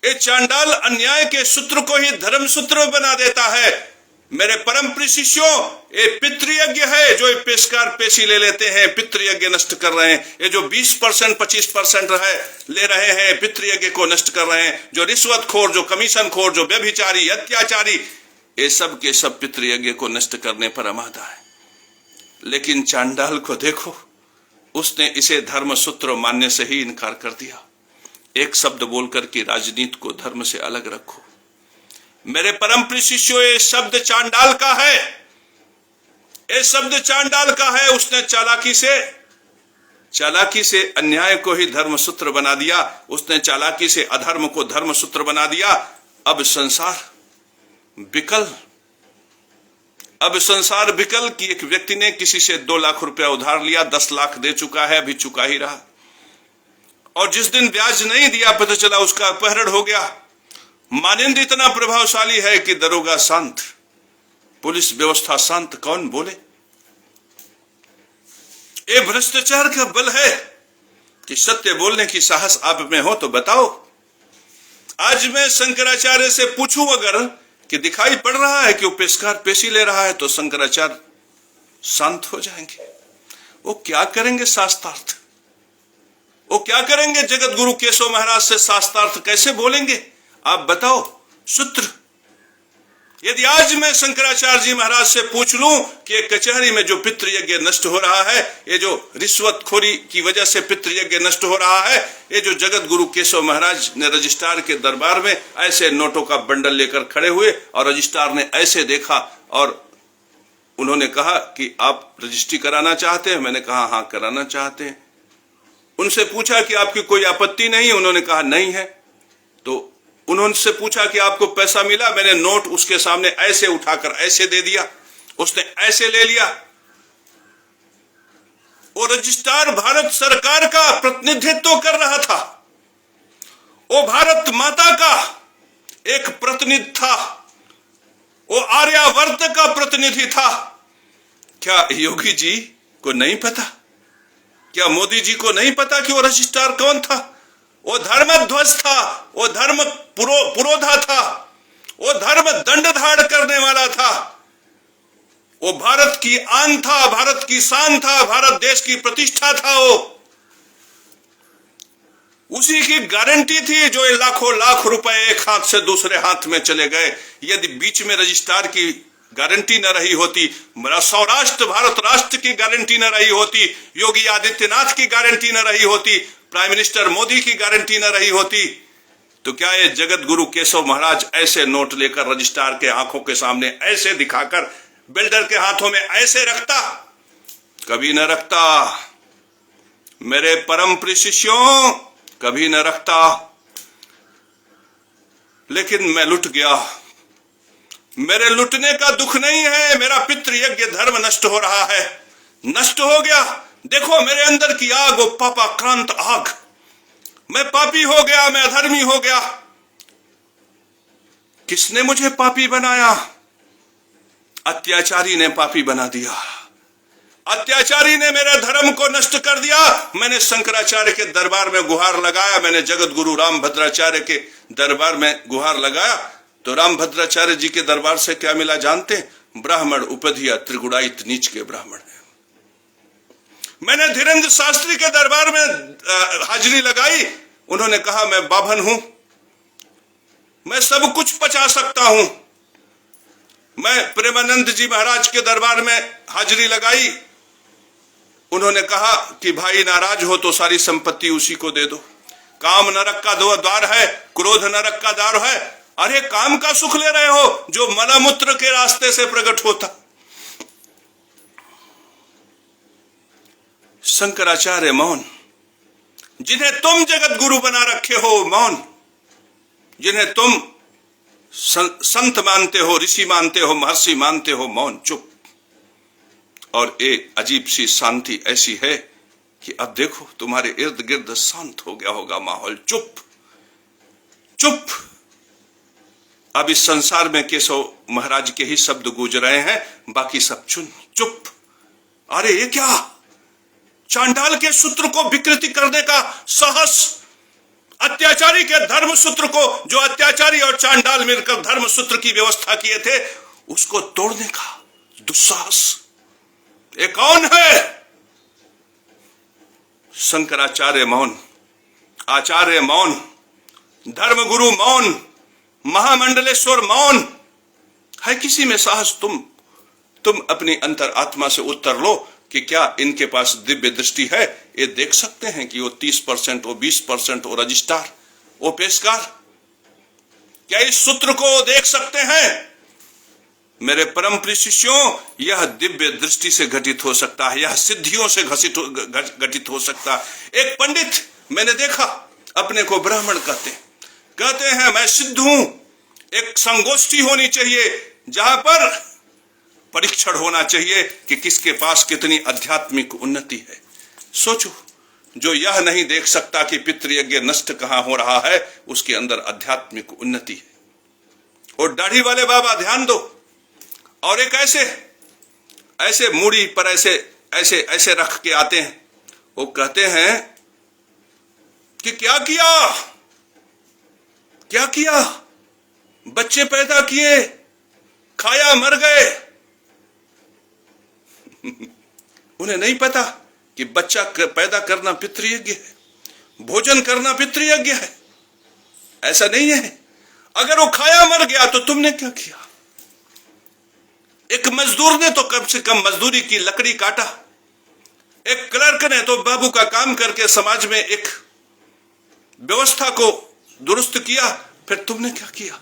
ये चांडाल अन्याय के सूत्र को ही धर्म सूत्र बना देता है। मेरे परम प्रिय शिष्यों, ये पितृयज्ञ है जो ये पेशकार पेशी ले लेते हैं, पितृयज्ञ नष्ट कर रहे हैं। ये जो 20% 25% है ले रहे हैं, पितृयज्ञ को नष्ट कर रहे हैं। जो रिश्वतखोर, जो कमीशन खोर, जो व्यभिचारी, अत्याचारी, ये सब के सब पितृयज्ञ को नष्ट करने पर आमादा है। लेकिन चांडाल को देखो, उसने इसे धर्म सूत्र मानने से ही इनकार कर दिया। एक शब्द बोलकर कि राजनीति को धर्म से अलग रखो। मेरे परम प्रिय शिष्यों, ये शब्द चांडाल का है, ये शब्द चांडाल का है। उसने चालाकी से अन्याय को ही धर्म सूत्र बना दिया, उसने चालाकी से अधर्म को धर्म सूत्र बना दिया। अब संसार विकल कि एक व्यक्ति ने किसी से 2 लाख रुपया उधार लिया, 10 लाख दे चुका है, अभी चुका ही रहा, और जिस दिन ब्याज नहीं दिया पता चला उसका अपहरण हो गया। मानंद इतना प्रभावशाली है कि दरोगा शांत, पुलिस व्यवस्था शांत, कौन बोले? ये भ्रष्टाचार का बल है कि सत्य बोलने की साहस आप में हो तो बताओ। आज मैं शंकराचार्य से पूछूं अगर कि दिखाई पड़ रहा है कि वो पेशकार पेशी ले रहा है, तो शंकराचार्य शांत हो जाएंगे। वो क्या करेंगे शास्त्रार्थ, वो क्या करेंगे जगत गुरु केशव महाराज से शास्त्रार्थ कैसे बोलेंगे? आप बताओ सूत्र। यदि आज मैं शंकराचार्य जी महाराज से पूछ लूं कि कचहरी में जो पितृयज्ञ नष्ट हो रहा है, ये जो रिश्वतखोरी की वजह से पितृयज्ञ नष्ट हो रहा है, ये जो जगत गुरु केशव महाराज ने रजिस्ट्रार के दरबार में ऐसे नोटों का बंडल लेकर खड़े हुए और रजिस्ट्रार ने ऐसे देखा और उन्होंने कहा कि आप रजिस्ट्री कराना चाहते हैं? मैंने कहा हाँ कराना चाहते हैं। उनसे पूछा कि आपकी कोई आपत्ति नहीं? उन्होंने कहा नहीं है। तो उन्होंने पूछा कि आपको पैसा मिला? मैंने नोट उसके सामने ऐसे उठाकर ऐसे दे दिया, उसने ऐसे ले लिया। वो रजिस्ट्रार भारत सरकार का प्रतिनिधित्व कर रहा था, वो भारत माता का एक प्रतिनिधि था, वो आर्यावर्त का प्रतिनिधि था। क्या योगी जी को नहीं पता? क्या मोदी जी को नहीं पता कि वो रजिस्ट्रार कौन था? वो धर्मध्वज था, वो धर्म पुरोधा था, वो धर्म दंडधाड़ करने वाला था। वो भारत की आन था, भारत की शान था, भारत देश की प्रतिष्ठा था। वो उसी की गारंटी थी जो ये लाखों लाख रुपए एक हाथ से दूसरे हाथ में चले गए। यदि बीच में रजिस्ट्रार की गारंटी न रही होती, सौराष्ट्र भारत राष्ट्र की गारंटी न रही होती, योगी आदित्यनाथ की गारंटी न रही होती, प्राइम मिनिस्टर मोदी की गारंटी न रही होती, तो क्या ये जगत गुरु केशव महाराज ऐसे नोट लेकर रजिस्ट्रार के आंखों के सामने ऐसे दिखाकर बिल्डर के हाथों में ऐसे रखता? कभी न रखता। मेरे परम प्रिय शिष्यों, कभी न रखता। लेकिन मैं लुट गया। मेरे लुटने का दुख नहीं है, मेरा पितृयज्ञ धर्म नष्ट हो रहा है, नष्ट हो गया। देखो मेरे अंदर की आग, वो पापाक्रांत आग। मैं पापी हो गया, मैं अधर्मी हो गया। किसने मुझे पापी बनाया? अत्याचारी ने पापी बना दिया। अत्याचारी ने मेरे धर्म को नष्ट कर दिया। मैंने शंकराचार्य के दरबार में गुहार लगाया, मैंने जगत गुरु रामभद्राचार्य के दरबार में गुहार लगाया, तो रामभद्राचार्य जी के दरबार से क्या मिला जानते? ब्राह्मण उपधिया त्रिगुणायित नीच के ब्राह्मण है। मैंने धीरेन्द्र शास्त्री के दरबार में हाजिरी लगाई, उन्होंने कहा मैं बाभन हूं, मैं सब कुछ पचा सकता हूं, मैं प्रेमानंद जी महाराज के दरबार में हाजिरी लगाई। उन्होंने कहा कि भाई नाराज हो तो सारी संपत्ति उसी को दे दो। काम नरक का द्वार है, क्रोध नरक का द्वार है। अरे काम का सुख ले रहे हो जो मलमूत्र के रास्ते से प्रकट होता। शंकराचार्य मौन, जिन्हें तुम जगत गुरु बना रखे हो मौन, जिन्हें तुम संत मानते हो, ऋषि मानते हो, महर्षि मानते हो, मौन, चुप। और एक अजीब सी शांति ऐसी है कि अब देखो तुम्हारे इर्द गिर्द शांत हो गया होगा माहौल। चुप चुप। अब इस संसार में केशव महाराज के ही शब्द गूंज रहे हैं, बाकी सब चुप। अरे ये क्या, चांडाल के सूत्र को विकृति करने का साहस, अत्याचारी के धर्म सूत्र को, जो अत्याचारी और चांडाल मिलकर धर्म सूत्र की व्यवस्था किए थे, उसको तोड़ने का दुस्साहस, ये कौन है? शंकराचार्य मौन, आचार्य मौन, धर्मगुरु मौन, महामंडलेश्वर मौन। है किसी में साहस? तुम अपनी अंतर आत्मा से उत्तर लो कि क्या इनके पास दिव्य दृष्टि है? ये देख सकते हैं कि वो 30%, वो 20%, वो रजिस्ट्रार, वो पेशकार, क्या इस सूत्र को देख सकते हैं? मेरे परम प्रिय शिष्यों, यह दिव्य दृष्टि से घटित हो सकता है, यह सिद्धियों से घटित हो सकता है। एक पंडित मैंने देखा, अपने को ब्राह्मण कहते हैं मैं सिद्ध हूं। एक संगोष्ठी होनी चाहिए जहां पर परीक्षण होना चाहिए कि किसके पास कितनी आध्यात्मिक उन्नति है। सोचो, जो यह नहीं देख सकता कि पितृयज्ञ नष्ट कहां हो रहा है, उसके अंदर आध्यात्मिक उन्नति है। और दाढ़ी वाले बाबा ध्यान दो, और एक ऐसे मूड़ी पर ऐसे रख के आते हैं, वो कहते हैं कि क्या किया, बच्चे पैदा किए, खाया, मर गए। उन्हें नहीं पता कि बच्चा पैदा करना पितृयज्ञ है, भोजन करना पितृयज्ञ है। ऐसा नहीं है। अगर वो खाया मर गया तो तुमने क्या किया? एक मजदूर ने तो कम से कम मजदूरी की लकड़ी काटा, एक क्लर्क ने तो बाबू का काम करके समाज में एक व्यवस्था को दुरुस्त किया। फिर तुमने क्या किया?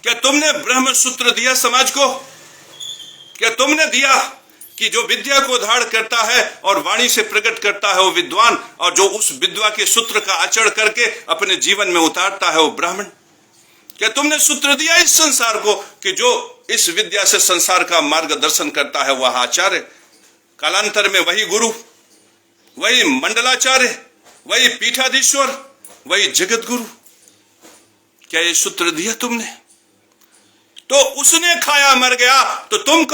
क्या तुमने ब्रह्म सूत्र दिया समाज को? क्या तुमने दिया कि जो विद्या को धारण करता है और वाणी से प्रकट करता है वो विद्वान, और जो उस विद्या के सूत्र का आचरण करके अपने जीवन में उतारता है वो ब्राह्मण? क्या तुमने सूत्र दिया इस संसार को कि जो इस विद्या से संसार का मार्गदर्शन करता है वह आचार्य, कालांतर में वही गुरु, वही मंडलाचार्य, वही पीठाधीश्वर, वही जगत गुरु? क्या ये सूत्र दिया तुमने? तो उसने खाया मर गया तो तुम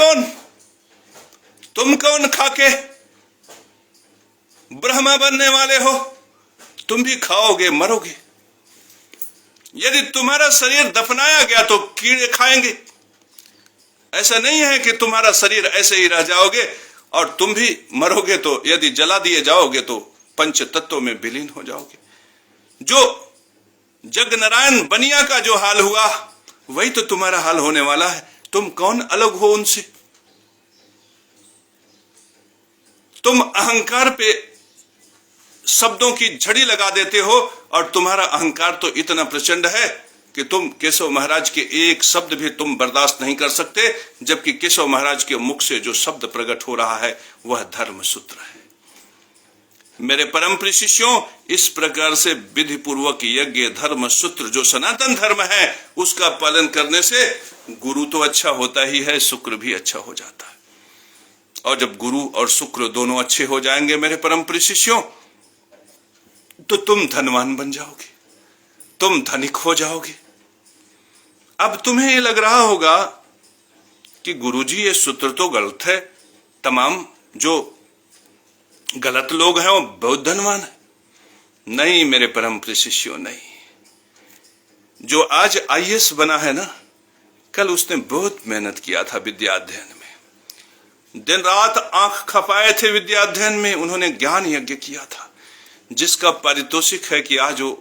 कौन खाके ब्रह्मा बनने वाले हो? तुम भी खाओगे, मरोगे। यदि तुम्हारा शरीर दफनाया गया तो कीड़े खाएंगे। ऐसा नहीं है कि तुम्हारा शरीर ऐसे ही रह जाओगे और तुम भी मरोगे। तो यदि जला दिए जाओगे तो पंच तत्वों में विलीन हो जाओगे। जो जगनारायण बनिया का जो हाल हुआ वही तो तुम्हारा हाल होने वाला है। तुम कौन अलग हो उनसे? तुम अहंकार पे शब्दों की झड़ी लगा देते हो और तुम्हारा अहंकार तो इतना प्रचंड है कि तुम केशव महाराज के एक शब्द भी तुम बर्दाश्त नहीं कर सकते, जबकि केशव महाराज के मुख से जो शब्द प्रकट हो रहा है वह धर्म सूत्र है। मेरे परम प्रिय शिष्यों, इस प्रकार से विधि पूर्वक यज्ञ धर्म सूत्र जो सनातन धर्म है उसका पालन करने से गुरु तो अच्छा होता ही है, शुक्र भी अच्छा हो जाता है। और जब गुरु और शुक्र दोनों अच्छे हो जाएंगे मेरे परम प्रिय शिष्यों, तो तुम धनवान बन जाओगे, तुम धनिक हो जाओगे। अब तुम्हें ये लग रहा होगा कि गुरुजी ये सूत्र तो गलत है, तमाम जो गलत लोग हैं वो बहुत धनवान है। नहीं मेरे परम प्रिय शिष्यों, नहीं। जो आज आईएएस बना है ना, कल उसने बहुत मेहनत किया था विद्या अध्ययन में, दिन रात आंख खपाए थे विद्या अध्ययन में। उन्होंने ज्ञान यज्ञ किया था जिसका पारितोषिक है कि आज वो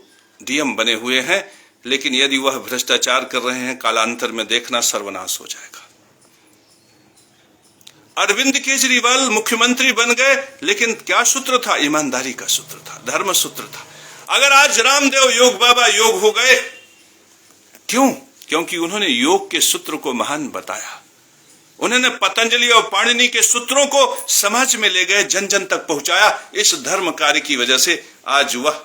डीएम बने हुए हैं, लेकिन यदि वह भ्रष्टाचार कर रहे हैं, कालांतर में देखना सर्वनाश हो जाएगा। अरविंद केजरीवाल मुख्यमंत्री बन गए, लेकिन क्या सूत्र था? ईमानदारी का सूत्र था, धर्म सूत्र था। अगर आज रामदेव योग बाबा योग हो गए, क्यों? क्योंकि उन्होंने योग के सूत्र को महान बताया। उन्होंने पतंजलि और पाणिनि के सूत्रों को समाज में ले गए, जन जन तक पहुंचाया। इस धर्म कार्य की वजह से आज वह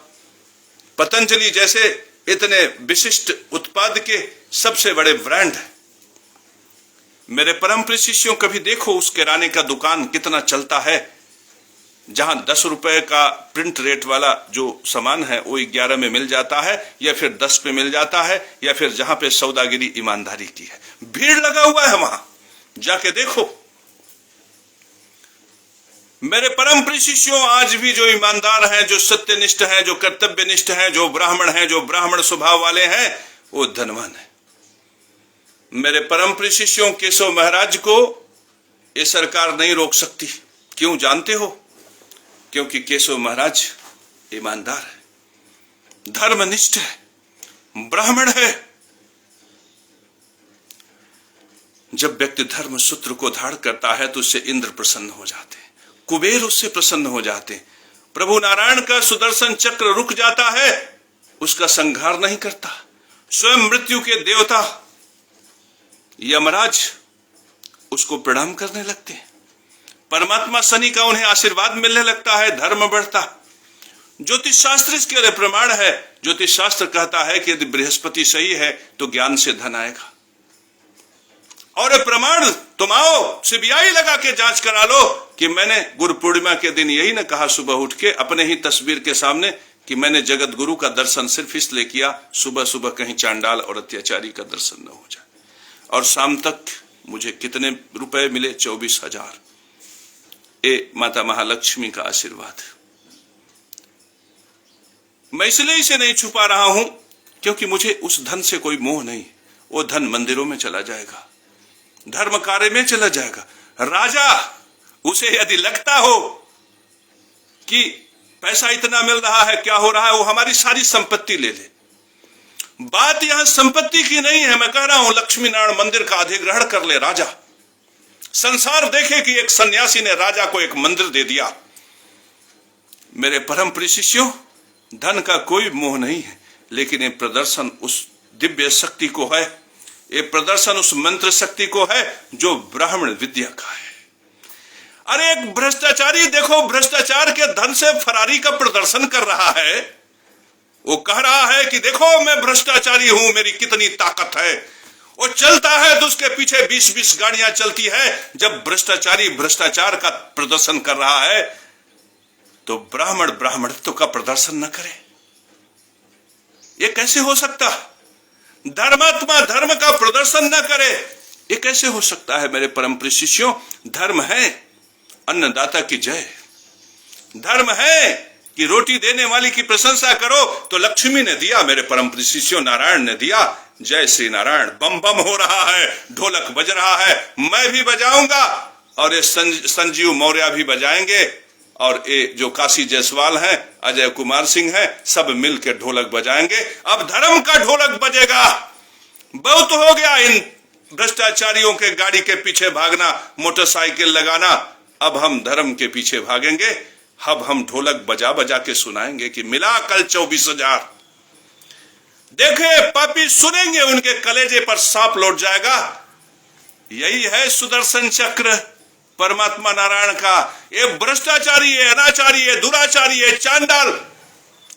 पतंजलि जैसे इतने विशिष्ट उत्पाद के सबसे बड़े ब्रांड है। मेरे परम प्रिय शिष्यों, कभी देखो उस किराने का दुकान कितना चलता है, जहां 10 रुपए का प्रिंट रेट वाला जो सामान है वो 11 में मिल जाता है, या फिर 10 पे मिल जाता है, या फिर जहां पे सौदागिरी ईमानदारी की है, भीड़ लगा हुआ है, वहां जाके देखो। मेरे परम प्रिय शिष्यों, आज भी जो ईमानदार हैं, जो सत्यनिष्ठ हैं, जो कर्तव्यनिष्ठ हैं, जो ब्राह्मण हैं, जो ब्राह्मण स्वभाव वाले हैं, वो धनवान है। मेरे परम प्रिय शिष्यों, केशव महाराज को ये सरकार नहीं रोक सकती। क्यों जानते हो? क्योंकि केशव महाराज ईमानदार है, धर्मनिष्ठ है, ब्राह्मण है। जब व्यक्ति धर्म सूत्र को धारण करता है तो उससे इंद्र प्रसन्न हो जाते हैं, कुबेर उससे प्रसन्न हो जाते हैं, प्रभु नारायण का सुदर्शन चक्र रुक जाता है, उसका संहार नहीं करता। स्वयं मृत्यु के देवता यमराज उसको प्रणाम करने लगते हैं। परमात्मा शनि का उन्हें आशीर्वाद मिलने लगता है, धर्म बढ़ता। ज्योतिष शास्त्र इसके लिए प्रमाण है। ज्योतिष शास्त्र कहता है कि यदि बृहस्पति सही है तो ज्ञान से धन आएगा। और प्रमाण तुम आओ, सीबीआई लगा के जांच करा लो कि मैंने गुरु पूर्णिमा के दिन यही ना कहा सुबह उठ के अपने ही तस्वीर के सामने कि मैंने जगत गुरु का दर्शन सिर्फ इसलिए किया सुबह सुबह कहीं चांडाल और अत्याचारी का दर्शन न हो जाए। और शाम तक मुझे कितने रुपए मिले? 24,000। ये माता महालक्ष्मी का आशीर्वाद। मैं इसलिए इसे नहीं छुपा रहा हूं क्योंकि मुझे उस धन से कोई मोह नहीं। वो धन मंदिरों में चला जाएगा, धर्म कार्य में चला जाएगा। राजा उसे यदि लगता हो कि पैसा इतना मिल रहा है, क्या हो रहा है, वो हमारी सारी संपत्ति ले ले। बात यहां संपत्ति की नहीं है। मैं कह रहा हूं लक्ष्मी नारायण मंदिर का अधिग्रहण कर ले राजा। संसार देखे कि एक सन्यासी ने राजा को एक मंदिर दे दिया। मेरे परम प्रिय शिष्यों, धन का कोई मोह नहीं है, लेकिन ये प्रदर्शन उस दिव्य शक्ति को है, ये प्रदर्शन उस मंत्र शक्ति को है जो ब्राह्मण विद्या का है। अरे एक भ्रष्टाचारी देखो, भ्रष्टाचार के धन से फरारी का प्रदर्शन कर रहा है। वो कह रहा है कि देखो मैं भ्रष्टाचारी हूं, मेरी कितनी ताकत है। वो चलता है तो उसके पीछे 20-20 गाड़ियां चलती है। जब भ्रष्टाचारी भ्रष्टाचार का प्रदर्शन कर रहा है तो ब्राह्मण ब्राह्मणत्व का प्रदर्शन न करे, ये कैसे हो सकता? धर्मात्मा धर्म का प्रदर्शन न करे, ये कैसे हो सकता है? मेरे परम प्रिय शिष्यों, धर्म है अन्नदाता की जय। धर्म है कि रोटी देने वाली की प्रशंसा करो, तो लक्ष्मी ने दिया, मेरे परम प्रिय शिष्यों, नारायण ने दिया। जय श्री नारायण। बम बम हो रहा है, ढोलक बज रहा है, मैं भी बजाऊंगा और ये संजीव मौर्य भी बजाएंगे, और ये जो काशी जायसवाल हैं, अजय कुमार सिंह हैं, सब मिलकर ढोलक बजाएंगे। अब धर्म का ढोलक बजेगा। बहुत हो गया इन भ्रष्टाचारियों के गाड़ी के पीछे भागना, मोटरसाइकिल लगाना। अब हम धर्म के पीछे भागेंगे। अब हम ढोलक बजा बजा के सुनाएंगे कि मिला कल 24,000। देखे पापी सुनेंगे, उनके कलेजे पर सांप लौट जाएगा। यही है सुदर्शन चक्र परमात्मा नारायण का। ये भ्रष्टाचारी है, अनाचारी है, दुराचारी है, चांडाल,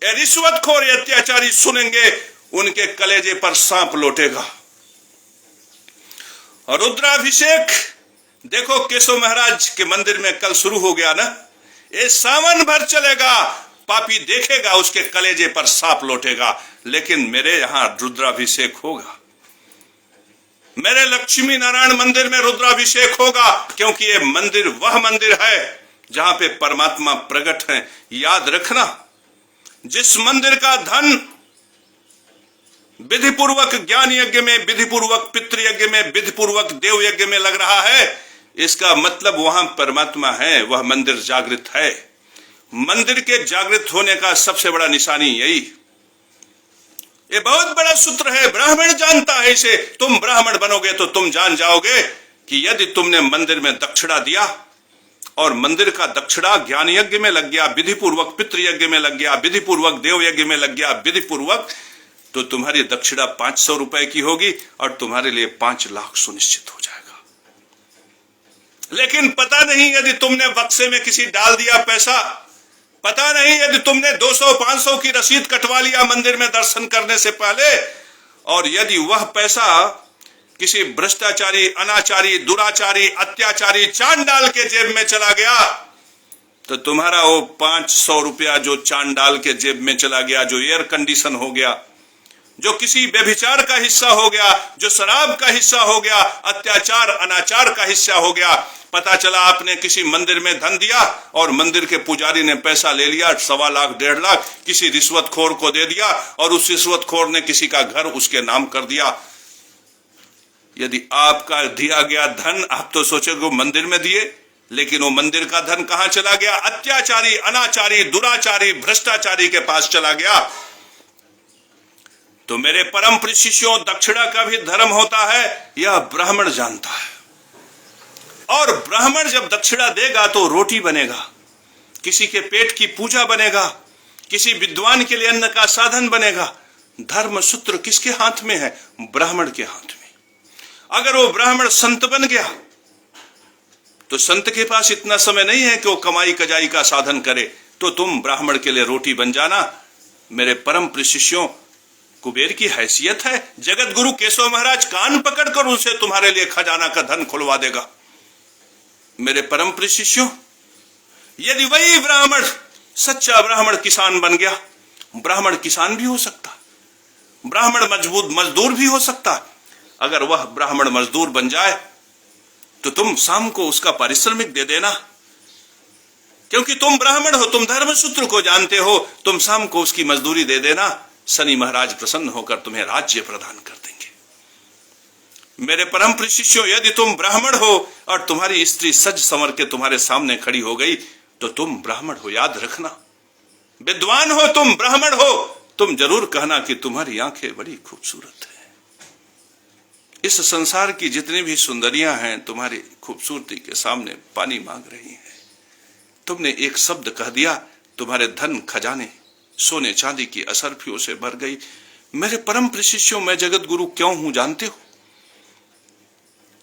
ये रिश्वतखोर, ये अत्याचारी सुनेंगे, उनके कलेजे पर सांप लौटेगा। और रुद्राभिषेक देखो केशव महाराज के मंदिर में कल शुरू हो गया ना, ये सावन भर चलेगा। पापी देखेगा, उसके कलेजे पर सांप लौटेगा। लेकिन मेरे यहां रुद्राभिषेक होगा, मेरे लक्ष्मी नारायण मंदिर में रुद्राभिषेक होगा, क्योंकि ये मंदिर वह मंदिर है जहां पे परमात्मा प्रकट है। याद रखना, जिस मंदिर का धन विधिपूर्वक ज्ञान यज्ञ में, विधिपूर्वक पितृयज्ञ में, विधिपूर्वक देव यज्ञ में लग रहा है, इसका मतलब वहां परमात्मा है, वह मंदिर जागृत है। मंदिर के जागृत होने का सबसे बड़ा निशानी यही। ये बहुत बड़ा सूत्र है, ब्राह्मण जानता है इसे। तुम ब्राह्मण बनोगे तो तुम जान जाओगे कि यदि तुमने मंदिर में दक्षिणा दिया और मंदिर का दक्षिणा ज्ञान यज्ञ में लग गया, विधि पूर्वक पितृ यज्ञ में लग गया, विधि पूर्वक देव यज्ञ में लग गया, विधि पूर्वक, तो तुम्हारी दक्षिणा 500 रुपए की होगी और तुम्हारे लिए 5 लाख सुनिश्चित हो जाएगा। लेकिन पता नहीं यदि तुमने बक्से में किसी डाल दिया पैसा, पता नहीं यदि तुमने 200-500 की रसीद कटवा लिया मंदिर में दर्शन करने से पहले, और यदि वह पैसा किसी भ्रष्टाचारी, अनाचारी, दुराचारी, अत्याचारी चांडाल के जेब में चला गया, तो तुम्हारा वो 500 रुपया जो चांडाल के जेब में चला गया, जो एयर कंडीशन हो गया, जो किसी व्यभिचार का हिस्सा हो गया, जो शराब का हिस्सा हो गया, अत्याचार अनाचार का हिस्सा हो गया, पता चला आपने किसी मंदिर में धन दिया और मंदिर के पुजारी ने पैसा ले लिया, 1.25 लाख 1.5 लाख किसी रिश्वतखोर को दे दिया और उस रिश्वतखोर ने किसी का घर उसके नाम कर दिया। यदि आपका दिया गया धन, आप तो सोचोगे मंदिर में दिए, लेकिन वो मंदिर का धन कहां चला गया? अत्याचारी, अनाचारी, दुराचारी, भ्रष्टाचारी के पास चला गया। तो मेरे परम प्रिय शिष्यों, दक्षिणा का भी धर्म होता है, यह ब्राह्मण जानता है। और ब्राह्मण जब दक्षिणा देगा तो रोटी बनेगा, किसी के पेट की पूजा बनेगा, किसी विद्वान के लिए अन्न का साधन बनेगा। धर्म सूत्र किसके हाथ में है? ब्राह्मण के हाथ में। अगर वो ब्राह्मण संत बन गया तो संत के पास इतना समय नहीं है कि वो कमाई कजाई का साधन करे, तो तुम ब्राह्मण के लिए रोटी बन जाना। मेरे परम प्रिय शिष्यों, कुबेर की हैसियत है, जगत गुरु केशव महाराज कान पकड़कर उनसे तुम्हारे लिए खजाना का धन खुलवा देगा। मेरे परम प्रिय शिष्यों, यदि वही ब्राह्मण सच्चा ब्राह्मण किसान बन गया, ब्राह्मण किसान भी हो सकता, ब्राह्मण मजबूत मजदूर भी हो सकता। अगर वह ब्राह्मण मजदूर बन जाए तो तुम शाम को उसका पारिश्रमिक दे देना, क्योंकि तुम ब्राह्मण हो, तुम धर्म सूत्र को जानते हो, तुम शाम को उसकी मजदूरी दे देना। शनि महाराज प्रसन्न होकर तुम्हें राज्य प्रदान कर देंगे। मेरे परम प्रिय शिष्यों, यदि तुम ब्राह्मण हो और तुम्हारी स्त्री सज संवर के तुम्हारे सामने खड़ी हो गई तो तुम ब्राह्मण हो, याद रखना। विद्वान हो तुम, ब्राह्मण हो तुम, जरूर कहना कि तुम्हारी आंखें बड़ी खूबसूरत है। इस संसार की जितनी भी सुंदरियां हैं तुम्हारी खूबसूरती के सामने पानी मांग रही हैं। तुमने एक शब्द कह दिया, तुम्हारे धन खजाने सोने चांदी की असरफियों से भर गई। मेरे परम प्रिय शिष्यों, मैं जगत गुरु क्यों हूं जानते हो?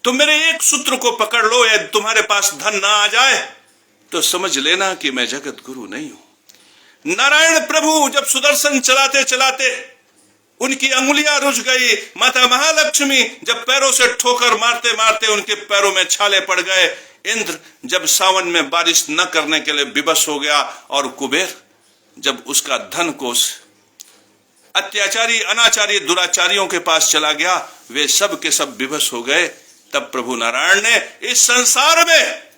तुम मेरे एक सूत्र को पकड़ लो, यदि तुम्हारे पास धन ना आ जाए तो समझ लेना कि मैं जगत गुरु नहीं हूं। नारायण प्रभु जब सुदर्शन चलाते चलाते उनकी अंगुलियां रुझ गई, माता महालक्ष्मी जब पैरों से ठोकर मारते मारते उनके पैरों में छाले पड़ गए, इंद्र जब सावन में बारिश न करने के लिए विवश हो गया, और कुबेर जब उसका धन कोष अत्याचारी अनाचारी दुराचारियों के पास चला गया, वे सब के सब विवश हो गए। तब प्रभु नारायण ने इस संसार में,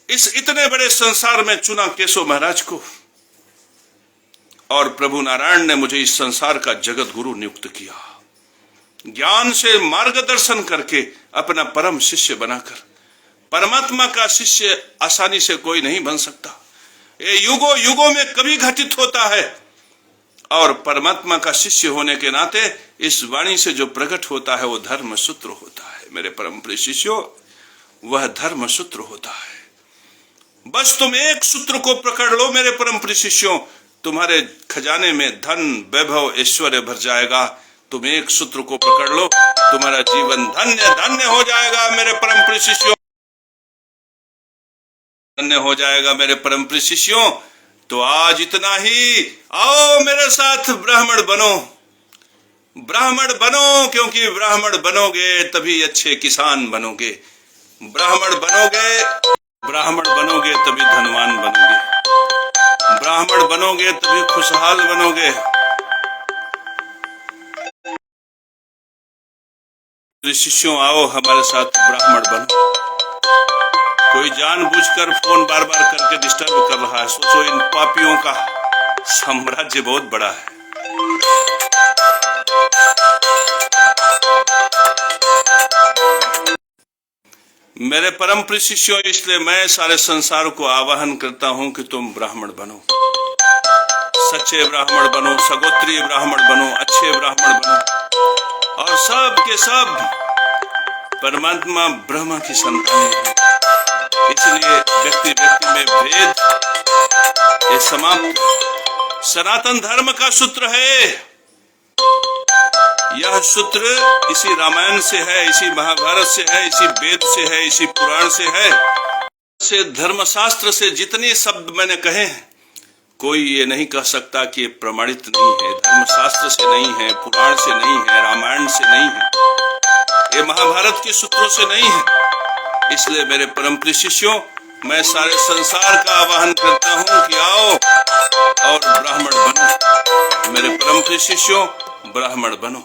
इस इतने बड़े संसार में चुना केशव महाराज को, और प्रभु नारायण ने मुझे इस संसार का जगत गुरु नियुक्त किया। ज्ञान से मार्गदर्शन करके अपना परम शिष्य बनाकर। परमात्मा का शिष्य आसानी से कोई नहीं बन सकता, ये युगों युगों में कभी घटित होता है। और परमात्मा का शिष्य होने के नाते इस वाणी से जो प्रकट होता है वो धर्म सूत्र होता है। मेरे परम प्रिय शिष्यों, वह धर्म सूत्र होता है। बस तुम एक सूत्र को पकड़ लो मेरे परम प्रिय शिष्यों, तुम्हारे खजाने में धन वैभव ऐश्वर्य भर जाएगा। तुम एक सूत्र को पकड़ लो, तुम्हारा जीवन धन्य धन्य हो जाएगा मेरे परम प्रिय शिष्यों, धन्य हो जाएगा मेरे परम प्रिय शिष्यों। तो आज इतना ही। आओ मेरे साथ ब्राह्मण बनो, ब्राह्मण बनो, क्योंकि ब्राह्मण बनोगे तभी अच्छे किसान बनोगे। ब्राह्मण बनोगे, ब्राह्मण बनोगे तभी धनवान बनोगे, ब्राह्मण बनोगे तभी खुशहाल बनोगे। शिष्यों, आओ हमारे साथ ब्राह्मण बनो। कोई जानबूझकर फोन बार बार करके डिस्टर्ब कर रहा है, सोचो इन पापियों का साम्राज्य बहुत बड़ा है। मेरे परम प्रिय शिष्यों, इसलिए मैं सारे संसार को आवाहन करता हूं कि तुम ब्राह्मण बनो। सच्चे ब्राह्मण बनो, सगोत्रीय ब्राह्मण बनो, अच्छे ब्राह्मण बनो और सब के सब परमात्मा ब्रह्मा की संतानें हैं। इसलिए व्यक्ति व्यक्ति में भेद ये समाप्त। सनातन धर्म का सूत्र है, यह सूत्र इसी रामायण से है, इसी महाभारत से है, इसी वेद से है, इसी पुराण से है। से धर्मशास्त्र से जितने शब्द मैंने कहे हैं, कोई ये नहीं कह सकता कि ये प्रमाणित नहीं है, धर्मशास्त्र से नहीं है, पुराण से नहीं है, रामायण से नहीं है, ये महाभारत के सूत्रों से नहीं है। इसलिए मेरे परम प्रिय शिष्यों, मैं सारे संसार का आह्वान करता हूं कि आओ और ब्राह्मण बनो। मेरे परम प्रिय शिष्यों, ब्राह्मण बनो।